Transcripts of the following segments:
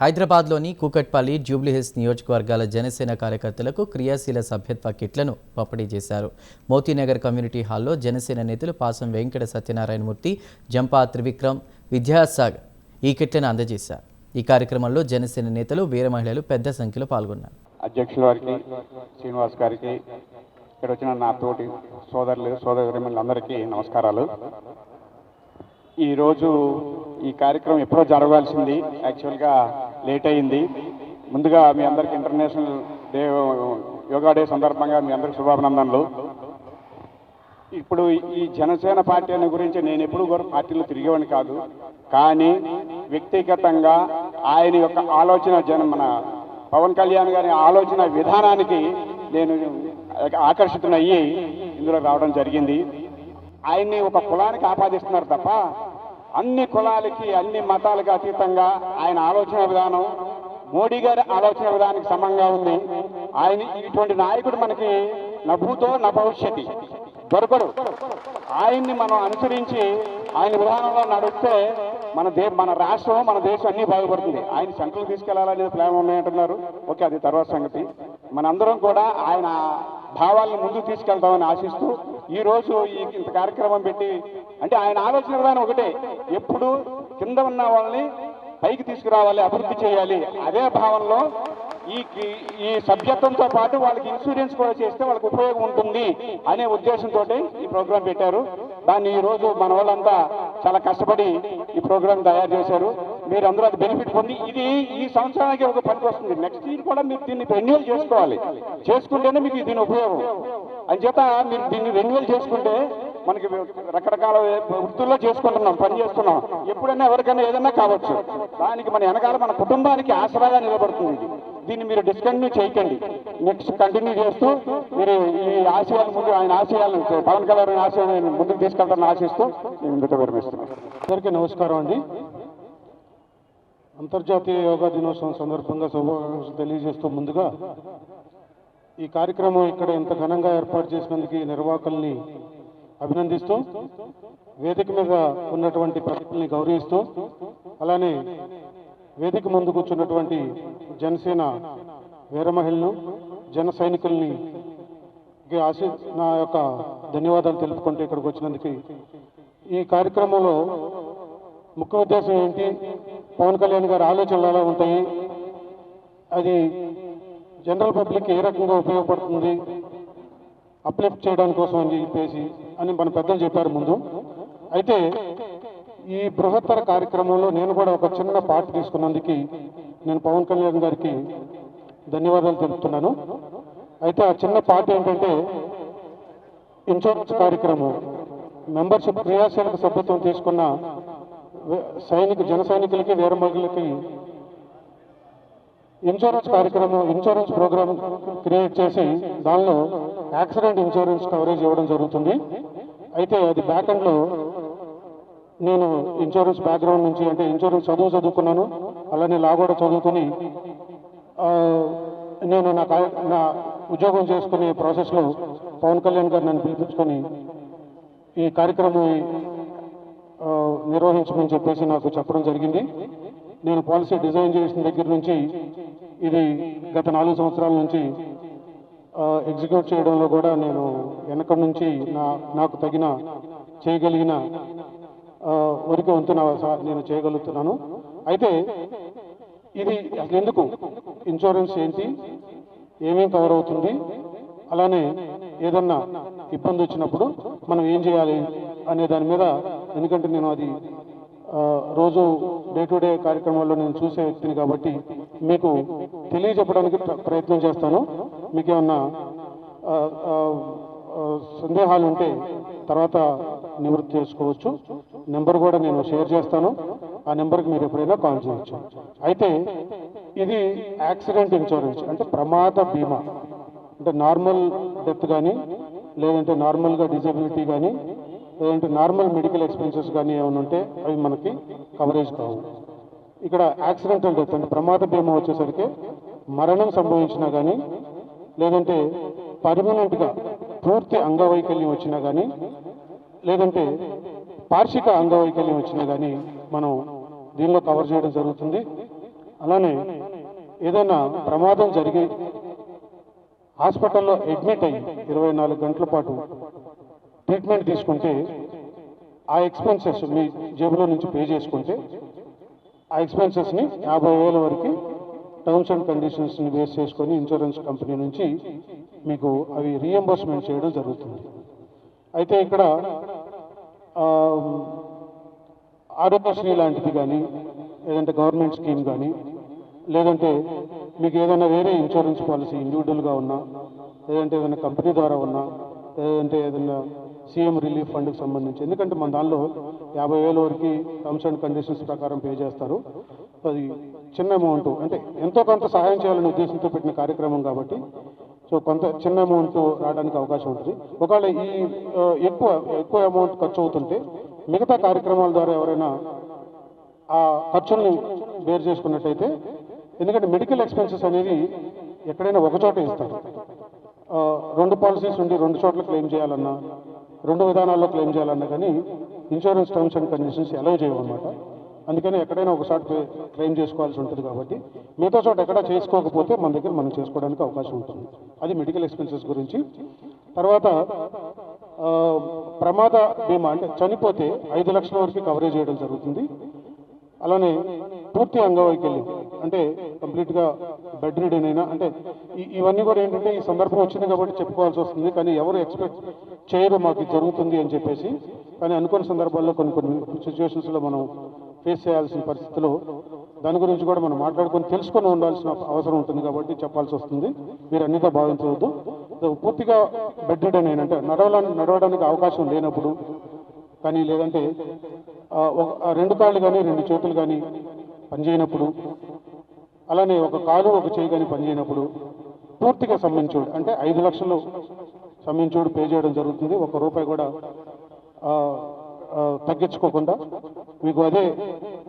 హైదరాబాద్లోని కూకట్పల్లి, జూబ్లీహిల్స్ నియోజకవర్గాల జనసేన కార్యకర్తలకు క్రియాశీల సభ్యత్వ కిట్లను పంపిణీ చేశారు. మోతీనగర్ కమ్యూనిటీ హాల్లో జనసేన నేతలు పాసం వెంకట సత్యనారాయణమూర్తి, జంపా త్రివిక్రమ్, విద్యాసాగర్ ఈ కిట్లను అందజేశారు. ఈ కార్యక్రమంలో జనసేన నేతలు, వీర మహిళలు పెద్ద సంఖ్యలో పాల్గొన్నారు. అధ్యక్షుల వారికి, శ్రీనివాస్ గారికి, ఇక్కడ వచ్చిన నా తోటి సోదరులు సోదరులందరికీ నమస్కారాలు. ఈరోజు ఈ కార్యక్రమం ఎప్పుడో జరగాల్సింది, యాక్చువల్గా లేట్ అయింది. ముందుగా మీ అందరికి ఇంటర్నేషనల్ డే, యోగా డే సందర్భంగా మీ అందరికి శుభాభినందనలు. ఇప్పుడు ఈ జనసేన పార్టీ అనే గురించి నేను ఎప్పుడు కూడా పార్టీలో తిరిగేవాడిని కాదు, కానీ వ్యక్తిగతంగా ఆయన యొక్క ఆలోచన మన పవన్ కళ్యాణ్ గారి ఆలోచన విధానానికి నేను ఆకర్షితునయ్యి ఇందులో రావడం జరిగింది. ఆయన్ని ఒక కులానికి ఆపాదిస్తున్నారు తప్ప అన్ని కులాలకి, అన్ని మతాలకు అతీతంగా ఆయన ఆలోచన విధానం మోడీ గారి ఆలోచన విధానానికి సమంగా ఉంది. ఆయన ఇటువంటి నాయకుడు మనకి నభూతో నా భవిష్యత్తు దొరకడు. ఆయన్ని మనం అనుసరించి ఆయన విధానంలో నడిస్తే మన రాష్ట్రం, మన దేశం అన్నీ బాగుపడుతుంది. ఆయన సెంట్రల్ తీసుకెళ్లాలనేది ప్లాన్ ఉన్నాయంటున్నారు. ఓకే, అది తర్వాత సంగతి. మనందరం కూడా ఆయన భావాలను ముందుకు తీసుకెళ్తామని ఆశిస్తూ ఈరోజు ఇంత కార్యక్రమం పెట్టి, అంటే ఆయన ఆలోచన విధానం ఒకటే, ఎప్పుడు కింద ఉన్న వాళ్ళని పైకి తీసుకురావాలి, అభివృద్ధి చేయాలి. అదే భావనలో ఈ సభ్యత్వంతో పాటు వాళ్ళకి ఇన్సూరెన్స్ కూడా చేస్తే వాళ్ళకి ఉపయోగం ఉంటుంది అనే ఉద్దేశంతో ఈ ప్రోగ్రాం పెట్టారు. దాన్ని ఈరోజు మన వాళ్ళంతా చాలా కష్టపడి ఈ ప్రోగ్రాం తయారు చేశారు. మీరు అందరూ అది బెనిఫిట్ పొంది ఇది ఈ సంవత్సరానికి ఒక పనికి వస్తుంది. నెక్స్ట్ ఇయర్ కూడా మీరు దీన్ని రెన్యువల్ చేసుకోవాలి. చేసుకుంటేనే మీకు దీని ఉపయోగం. అంచేత మీరు దీన్ని రెన్యువల్ చేసుకుంటే మనకి రకరకాల వృత్తుల్లో చేసుకుంటున్నాం, పని చేస్తున్నాం. ఎప్పుడైనా ఎవరికైనా ఏదైనా కావచ్చు. దానికి మన వెనకాల మన కుటుంబానికి ఆసరాగా నిలబడుతుంది. దీన్ని మీరు డిస్కంటిన్యూ చేయకండి, నెక్స్ట్ కంటిన్యూ చేస్తూ మీరు ఈ ఆశయాల ముందు, ఆయన ఆశయాలను, పవన్ కళ్యాణ్ ఆశయాలను ముందుకు తీసుకెళ్తారని ఆశిస్తూ నేను ఇందుతో విరమిస్తున్నాను. అందరికీ నమస్కారం అండి. అంతర్జాతీయ యోగా దినోత్సవం సందర్భంగా శుభాకాంక్షలు తెలియజేస్తూ ముందుగా ఈ కార్యక్రమం ఇక్కడ ఇంత ఘనంగా ఏర్పాటు చేసినందుకు నిర్వాహకుల్ని అభినందిస్తూ, వేదిక మీద ఉన్నటువంటి ప్రతిభల్ని గౌరవిస్తూ, అలానే వేదిక ముందు కూర్చున్నటువంటి జనసేన వీర మహిళలు, జన సైనికుల్ని నా యొక్క ధన్యవాదాలు తెలుపుకుంటూ ఇక్కడికి వచ్చినందుకు. ఈ కార్యక్రమంలో ముఖ్య ఉద్దేశం ఏంటి, పవన్ కళ్యాణ్ గారి ఆలోచనలు ఎలా ఉంటాయి, అది జనరల్ పబ్లిక్ ఏ రకంగా ఉపయోగపడుతుంది, అప్లిఫ్ట్ చేయడానికి కోసం అని చెప్పేసి అని మన పెద్దలు చెప్పారు ముందు. అయితే ఈ బృహత్తర కార్యక్రమంలో నేను కూడా ఒక చిన్న పార్ట్ తీసుకున్నందుకు నేను పవన్ కళ్యాణ్ గారికి ధన్యవాదాలు తెలుపుతున్నాను. అయితే ఆ చిన్న పార్ట్ ఏంటంటే ఇన్సూరెన్స్ కార్యక్రమం. మెంబర్షిప్ క్రియాశీలక సభ్యత్వం తీసుకున్న జన సైనికులకి, వీర మహిళలకి ఇన్సూరెన్స్ కార్యక్రమం, ఇన్సూరెన్స్ ప్రోగ్రామ్ క్రియేట్ చేసి దానిలో యాక్సిడెంట్ ఇన్సూరెన్స్ కవరేజ్ ఇవ్వడం జరుగుతుంది. అయితే అది బ్యాక్ ఎండ్లో నేను ఇన్సూరెన్స్ బ్యాక్గ్రౌండ్ నుంచి, అంటే ఇన్సూరెన్స్ చదువుకున్నాను, అలానే లా కూడా చదువుకుని నేను నా ఉద్యోగం చేసుకునే ప్రాసెస్లో పవన్ కళ్యాణ్ గారు నన్ను పిలిపించుకొని ఈ కార్యక్రమం నిర్వహించమని చెప్పేసి నాకు చెప్పడం జరిగింది. నేను పాలసీ డిజైన్ చేసిన దగ్గర నుంచి ఇది గత 4 సంవత్సరాల నుంచి ఎగ్జిక్యూట్ చేయడంలో కూడా నేను వెనక నుంచి నాకు తగిన చేయగలిగిన వరకు వంతు నేను చేయగలుగుతున్నాను. అయితే ఇది అసలు ఎందుకు, ఇన్సూరెన్స్ ఏంటి, ఏమేం కవర్ అవుతుంది, అలానే ఏదన్నా ఇబ్బంది వచ్చినప్పుడు మనం ఏం చేయాలి అనే దాని మీద, ఎందుకంటే నేను అది రోజు డే టు డే కార్యక్రమాల్లో నేను చూసే వ్యక్తిని కాబట్టి మీకు తెలియజెప్పడానికి ప్రయత్నం చేస్తాను. మీకు ఏమన్నా సందేహాలు ఉంటే తర్వాత నివృత్తి చేసుకోవచ్చు. నెంబర్ కూడా నేను షేర్ చేస్తాను, ఆ నెంబర్కి మీరు ఎప్పుడైనా కాల్ చేయొచ్చు. అయితే ఇది యాక్సిడెంట్ ఇన్సూరెన్స్, అంటే ప్రమాద బీమా. అంటే నార్మల్ డెత్ కానీ, లేదంటే నార్మల్గా డిజబిలిటీ కానీ, లేదంటే నార్మల్ మెడికల్ ఎక్స్పెన్సెస్ కానీ ఏమైనా ఉంటే అవి మనకి కవరేజ్ కావు. ఇక్కడ యాక్సిడెంటల్ డెత్ అంటే ప్రమాద బీమా వచ్చేసరికి మరణం సంభవించినా కానీ, లేదంటే పర్మనెంట్గా పూర్తి అంగవైకల్యం వచ్చినా కానీ, లేదంటే పార్షిక అంగవైకల్యం వచ్చినా కానీ మనం దీనిలో కవర్ చేయడం జరుగుతుంది. అలానే ఏదైనా ప్రమాదం జరిగి హాస్పిటల్లో అడ్మిట్ అయ్యి 24 గంటల పాటు ట్రీట్మెంట్ తీసుకుంటే ఆ ఎక్స్పెన్సెస్ మీ జేబులో నుంచి పే చేసుకుంటే ఆ ఎక్స్పెన్సెస్ని 50,000 వరకు టర్మ్స్ అండ్ కండిషన్స్ని బేస్ చేసుకొని ఇన్సూరెన్స్ కంపెనీ నుంచి మీకు అవి రీఎంబర్స్మెంట్ చేయడం జరుగుతుంది. అయితే ఇక్కడ ఆరోగ్యశ్రీ లాంటిది కానీ లేదంటే గవర్నమెంట్ స్కీమ్ కానీ లేదంటే మీకు ఏదైనా వేరే ఇన్సూరెన్స్ పాలసీ ఇండివిజువల్గా ఉన్నా లేదంటే ఏదైనా కంపెనీ ద్వారా ఉన్నా లేదంటే ఏదైనా సీఎం రిలీఫ్ ఫండ్కి సంబంధించి, ఎందుకంటే మన దానిలో 50,000 వరకు టర్మ్స్ అండ్ కండిషన్స్ ప్రకారం పే చేస్తారు. అది చిన్న అమౌంట్, అంటే ఎంతో కొంత సహాయం చేయాలనే ఉద్దేశంతో పెట్టిన కార్యక్రమం కాబట్టి సో కొంత చిన్న అమౌంట్ రావడానికి అవకాశం ఉంటుంది. ఒకవేళ ఈ ఎక్కువ అమౌంట్ ఖర్చు అవుతుంటే మిగతా కార్యక్రమాల ద్వారా ఎవరైనా ఆ ఖర్చుల్ని బేర్ చేసుకున్నట్టయితే, ఎందుకంటే మెడికల్ ఎక్స్పెన్సెస్ అనేవి ఎక్కడైనా ఒక చోట ఇస్తారు. 2 పాలసీస్ ఉండి 2 చోట్ల క్లెయిమ్ చేయాలన్నా 2 విధానాల్లో క్లెయిమ్ చేయాలన్నా కానీ insurance terms and conditions allow చేయమన్నమాట. అందుకని ఎక్కడైనా ఒకసారి క్లెయిమ్ చేసుకోవాల్సి ఉంటుంది కాబట్టి మిగతా చోట ఎక్కడ చేసుకోకపోతే మన దగ్గర మనం చేసుకోవడానికి అవకాశం ఉంటుంది. అది మెడికల్ ఎక్స్పెన్సెస్ గురించి. తర్వాత ప్రమాద బీమా అంటే చనిపోతే 5 లక్షల వరకు కవరేజ్ చేయడం జరుగుతుంది. అలానే పూర్తి అంగవైకల్యం అంటే కంప్లీట్గా బెడ్ రిడెన్ అయినా, అంటే ఇవన్నీ కూడా ఏంటంటే ఈ సందర్భం వచ్చింది కాబట్టి చెప్పుకోవాల్సి వస్తుంది, కానీ ఎవరు ఎక్స్పెక్ట్ చేయరు మాకు ఇది జరుగుతుంది అని చెప్పేసి. కానీ అనుకున్న సందర్భాల్లో కొన్ని సిచ్యువేషన్స్లో మనం ఫేస్ చేయాల్సిన పరిస్థితుల్లో దాని గురించి కూడా మనం మాట్లాడుకొని తెలుసుకొని ఉండాల్సిన అవసరం ఉంటుంది కాబట్టి చెప్పాల్సి వస్తుంది. మీరు అన్నితో భావించవద్దు. పూర్తిగా బెడ్ రిడెన్ అయినా అంటే నడవడానికి అవకాశం లేనప్పుడు కానీ లేదంటే 2 కాళ్ళు కానీ 2 చేతులు కానీ పనిచేయనప్పుడు, అలానే 1 కాలు 1 చేయి కానీ పనిచేయనప్పుడు పూర్తిగా సమ్మించోడు అంటే 5 లక్షలు సమ్మించోడు పే చేయడం జరుగుతుంది. 1 రూపాయి కూడా తగ్గించుకోకుండా. మీకు అదే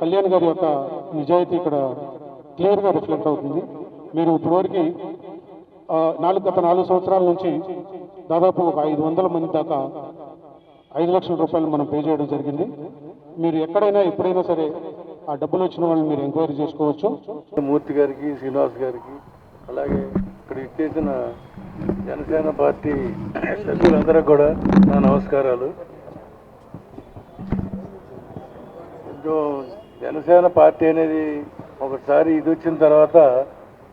కళ్యాణ్ గారి యొక్క నిజాయితీ ఇక్కడ క్లియర్గా రిఫ్లెక్ట్ అవుతుంది. మీరు ఇప్పటివరకు గత 4 సంవత్సరాల నుంచి దాదాపు ఒక 500 మంది దాకా 5 లక్షల రూపాయలు మనం పే చేయడం జరిగింది. మీరు ఎక్కడైనా ఎప్పుడైనా సరే ఆ డబ్బులు వచ్చిన వాళ్ళని మీరు ఎంక్వైరీ చేసుకోవచ్చు. మూర్తి గారికి, శ్రీనివాస్ గారికి, అలాగే ఇక్కడ ఇచ్చేసిన జనసేన పార్టీ సభ్యులందరికీ కూడా నా నమస్కారాలు. జనసేన పార్టీ అనేది ఒకసారి ఇది వచ్చిన తర్వాత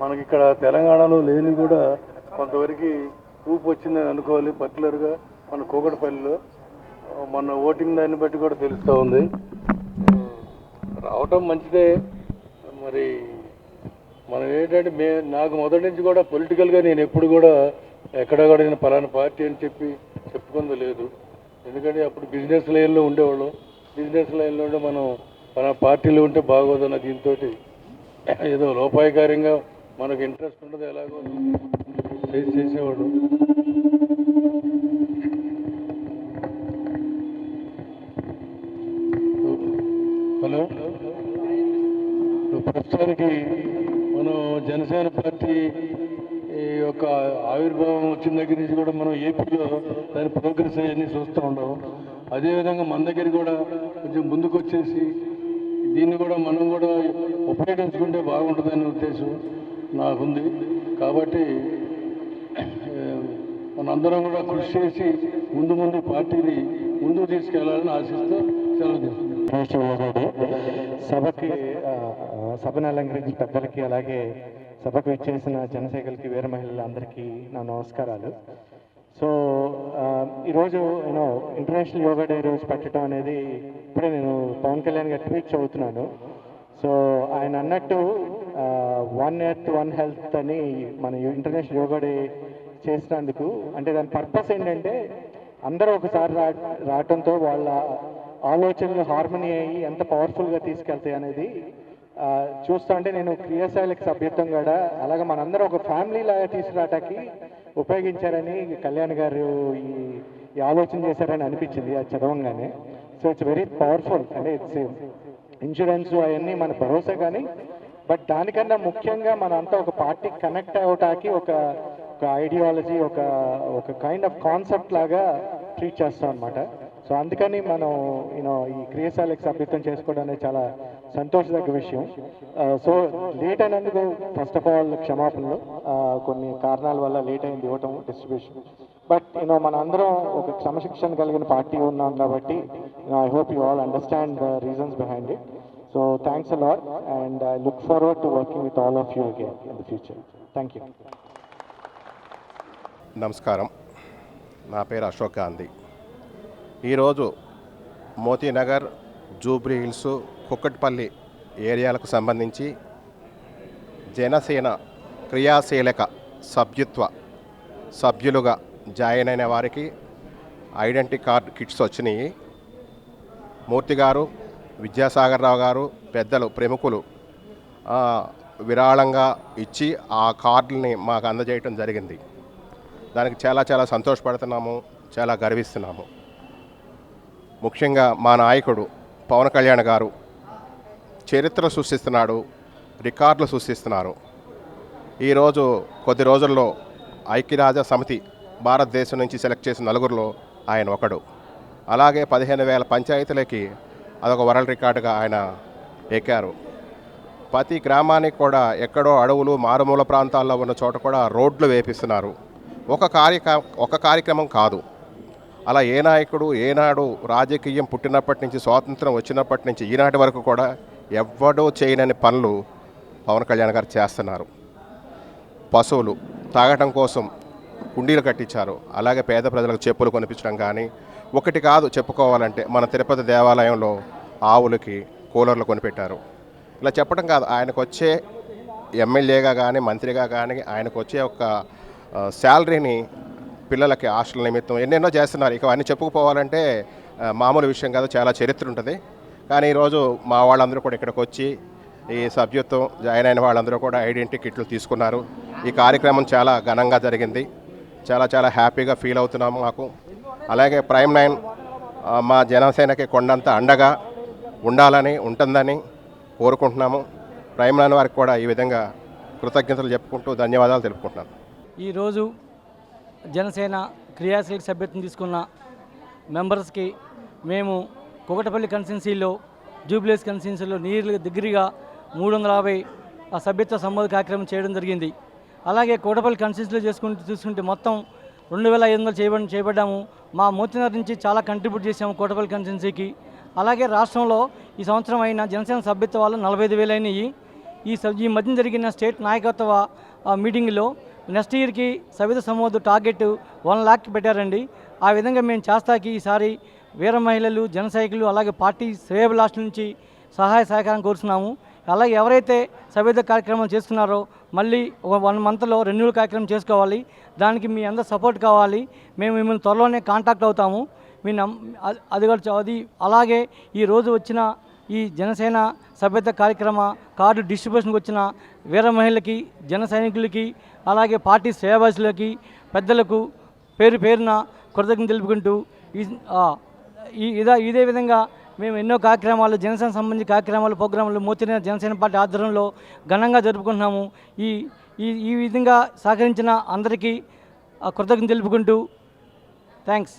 మనకి ఇక్కడ తెలంగాణలో లేని కూడా కొంతవరకు ఊపు వచ్చిందని అనుకోవాలి. పర్టికులర్గా మన కూకట్పల్లిలో మన ఓటింగ్ దాన్ని బట్టి కూడా తెలుస్తూ ఉంది. రావటం మంచిదే. మరి మనం ఏంటంటే నాకు మొదటి నుంచి కూడా పొలిటికల్గా నేను ఎప్పుడు కూడా ఎక్కడ కూడా నేను పలానా పార్టీ అని చెప్పుకుంది లేదు. ఎందుకంటే అప్పుడు బిజినెస్ లైన్లో ఉండేవాళ్ళం. బిజినెస్ లైన్లో ఉంటే మనం పలానా పార్టీలో ఉంటే బాగోదన్న దీంతో ఏదో లోపాయకారంగా మనకు ఇంట్రెస్ట్ ఉండదు ఎలాగో చేసేవాడు. హలో, ప్రస్తుతానికి మనం జనసేన పార్టీ యొక్క ఆవిర్భావం వచ్చిన దగ్గర నుంచి కూడా మనం ఏపీలో దాని ప్రోగ్రెస్ అవన్నీ చూస్తూ ఉన్నాం. అదేవిధంగా మన దగ్గర కూడా కొంచెం ముందుకు వచ్చేసి దీన్ని కూడా మనం కూడా ఉపయోగించుకుంటే బాగుంటుందనే ఉద్దేశం నాకుంది. కాబట్టి మనందరం కూడా కృషి చేసి ముందు పార్టీని ముందుకు తీసుకెళ్లాలని ఆశిస్తూ సెలవు తీసుకుంటాం. సభను అలంకరించిన పెద్దలకి అలాగే సభకు ఇచ్చేసిన జనసేకలకి వీర మహిళలందరికీ నా నమస్కారాలు. సో ఈరోజు నేను ఇంటర్నేషనల్ యోగా డే రోజు పెట్టడం అనేది ఇప్పుడే నేను పవన్ కళ్యాణ్ గారి ట్వీట్ చదువుతున్నాను. సో ఆయన అన్నట్టు 1 Earth 1 Health అని మన ఇంటర్నేషనల్ యోగా డే చేసినందుకు అంటే దాని పర్పస్ ఏంటంటే అందరూ ఒకసారి రావటంతో వాళ్ళ ఆలోచనలు హార్మనీ అయ్యి ఎంత పవర్ఫుల్గా తీసుకెళ్తాయి అనేది చూస్తా అంటే నేను క్రియాశైలికి సభ్యత్వం కూడా అలాగే మనందరూ ఒక ఫ్యామిలీ లాగా తీసుకురావటానికి ఉపయోగించారని కళ్యాణ్ గారు ఈ ఆలోచన చేశారని అనిపించింది అది చదవంగానే. So it's very powerful. అంటే ఇట్స్ ఇన్సూరెన్స్ అవన్నీ మన భరోసా కానీ బట్ దానికన్నా ముఖ్యంగా మనంతా ఒక పార్టీకి కనెక్ట్ అవ్వటానికి ఒక ఐడియాలజీ ఒక కైండ్ ఆఫ్ కాన్సెప్ట్ లాగా ట్రీట్ చేస్తాం అనమాట. సో అందుకని మనం ఈ క్రియాశైలికి సభ్యత్వం చేసుకోవడం అనేది చాలా సంతోషదగ్గ విషయం. సో లేట్ అయినందుకు ఫస్ట్ ఆఫ్ ఆల్ క్షమాపణలు. కొన్ని కారణాల వల్ల లేట్ అయింది ఇవ్వటం డిస్ట్రిబ్యూషన్. బట్ మన అందరం ఒక క్రమశిక్షణ కలిగిన పార్టీ ఉన్నాం కాబట్టి I hope you all understand the reasons behind it. So thanks a lot and I look forward to working with all of you again in the future. Thank you. నమస్కారం, నా పేరు అశోక్ గాంధీ. ఈరోజు మోతీనగర్, జూబ్లీ హిల్స్, కుక్కట్పల్లి ఏరియాలకు సంబంధించి జనసేన క్రియాశీలక సభ్యులుగా join అయిన వారికి identity card kits వచ్చినాయి. మూర్తి గారు, విద్యాసాగర్ రావు గారు, పెద్దలు ప్రముఖులు విరాళంగా ఇచ్చి ఆ కార్డుల్ని మాకు అందజేయటం జరిగింది. దానికి చాలా చాలా సంతోషపడుతున్నాము, చాలా గర్విస్తున్నాము. ముఖ్యంగా మా నాయకుడు పవన్ కళ్యాణ్ గారు చరిత్ర సృష్టిస్తున్నాడు, రికార్డులు సృష్టిస్తున్నారు. ఈరోజు కొద్ది రోజుల్లో ఐక్యరాజ్య సమితి భారతదేశం నుంచి సెలెక్ట్ చేసిన నలుగురిలో ఆయన ఒకడు. అలాగే 15,000 పంచాయతీలకి అదొక వరల్డ్ రికార్డుగా ఆయన ఎక్కారు. ప్రతి గ్రామానికి కూడా ఎక్కడో అడవులు, మారుమూల ప్రాంతాల్లో ఉన్న చోట కూడా రోడ్లు వేపిస్తున్నారు. ఒక కార్యక్రమం కాదు. అలా ఏ నాయకుడు ఏనాడు రాజకీయం పుట్టినప్పటి నుంచి, స్వాతంత్రం వచ్చినప్పటి నుంచి ఈనాటి వరకు కూడా ఎవ్వడూ చేయనని పనులు పవన్ కళ్యాణ్ గారు చేస్తున్నారు. పశువులు తాగటం కోసం కుండీలు కట్టించారు. అలాగే పేద ప్రజలకు చెప్పులు కొనిపించడం కానీ, ఒకటి కాదు చెప్పుకోవాలంటే మన తిరుపతి దేవాలయంలో ఆవులకి కూలర్లు కొనిపెట్టారు. ఇలా చెప్పడం కాదు, ఆయనకు వచ్చే ఎమ్మెల్యేగా కానీ మంత్రిగా కానీ ఆయనకు వచ్చే ఒక శాలరీని పిల్లలకి హాస్టల్ నిమిత్తం ఎన్నెన్నో చేస్తున్నారు. ఇక అన్నీ చెప్పుకుపోవాలంటే మామూలు విషయం కాదు, చాలా చరిత్ర ఉంటుంది. కానీ ఈరోజు మా వాళ్ళందరూ కూడా ఇక్కడికి వచ్చి ఈ సభ్యత్వం జాయిన్ అయిన వాళ్ళందరూ కూడా ఐడెంటిటీ కిట్లు తీసుకున్నారు. ఈ కార్యక్రమం చాలా ఘనంగా జరిగింది. చాలా చాలా హ్యాపీగా ఫీల్ అవుతున్నాము మాకు. అలాగే ప్రైమ్ 9 మా జనసేనకి కొండంత అండగా ఉండాలని, ఉంటుందని కోరుకుంటున్నాము. ప్రైమ్ 9 వారికి కూడా ఈ విధంగా కృతజ్ఞతలు చెప్పుకుంటూ ధన్యవాదాలు తెలుపుకుంటున్నాను. ఈరోజు జనసేన క్రియాశీలక సభ్యత్వం తీసుకున్న మెంబర్స్కి మేము కుకటపల్లి కన్స్టిట్యున్సీలో, జూబ్లీస్ కన్స్టిట్యున్సీలో నీరు దగ్గరగా 350 సభ్యత్వ సంబోధ కార్యక్రమం చేయడం జరిగింది. అలాగే కుకటపల్లి కన్స్టిట్యున్సీలో చూసుకుంటే మొత్తం 2,500 చేయబడ్డాము. మా మోతీనగర్ నుంచి చాలా కంట్రిబ్యూట్ చేసాము కుకటపల్లి కన్స్టిట్యున్సీకి. అలాగే రాష్ట్రంలో ఈ సంవత్సరం అయిన జనసేన సభ్యత్వ వాళ్ళు 45,000 అయినాయి. ఈ మధ్య జరిగిన స్టేట్ నాయకత్వ మీటింగ్లో నెక్స్ట్ ఇయర్కి సభ్యత్వ సమూహ టార్గెట్ 1 lakh పెట్టారండి. ఆ విధంగా మేము చేస్తాకి ఈసారి వీర మహిళలు, జన సైకిళ్ళు, అలాగే పార్టీ శ్రేయోభిలాషుల నుంచి సహాయ సహకారం కోరుతున్నాము. అలాగే ఎవరైతే సభ్యత్వ కార్యక్రమం చేసుకున్నారో మళ్ళీ 1 monthలో రెన్యూవల్ కార్యక్రమం చేసుకోవాలి. దానికి మీ అందరూ సపోర్ట్ కావాలి. మేము మిమ్మల్ని త్వరలోనే కాంటాక్ట్ అవుతాము. అది అలాగే ఈరోజు వచ్చిన ఈ జనసేన సభ్యత్వ కార్యక్రమ కార్డు డిస్ట్రిబ్యూషన్కి వచ్చిన వీర మహిళలకి, జన సైనికులకి, అలాగే పార్టీ శ్రేయోభిలాషులకి, పెద్దలకు పేరున కృతజ్ఞతలు తెలుపుకుంటూ ఇదే విధంగా మేము ఎన్నో కార్యక్రమాలు, జనసేన సంబంధించిన కార్యక్రమాలు, ప్రోగ్రాంలు మోతీనగర్ జనసేన పార్టీ ఆధ్వర్యంలో ఘనంగా జరుపుకుంటున్నాము. ఈ విధంగా సహకరించిన అందరికీ కృతజ్ఞతలు తెలుపుకుంటూ థ్యాంక్స్.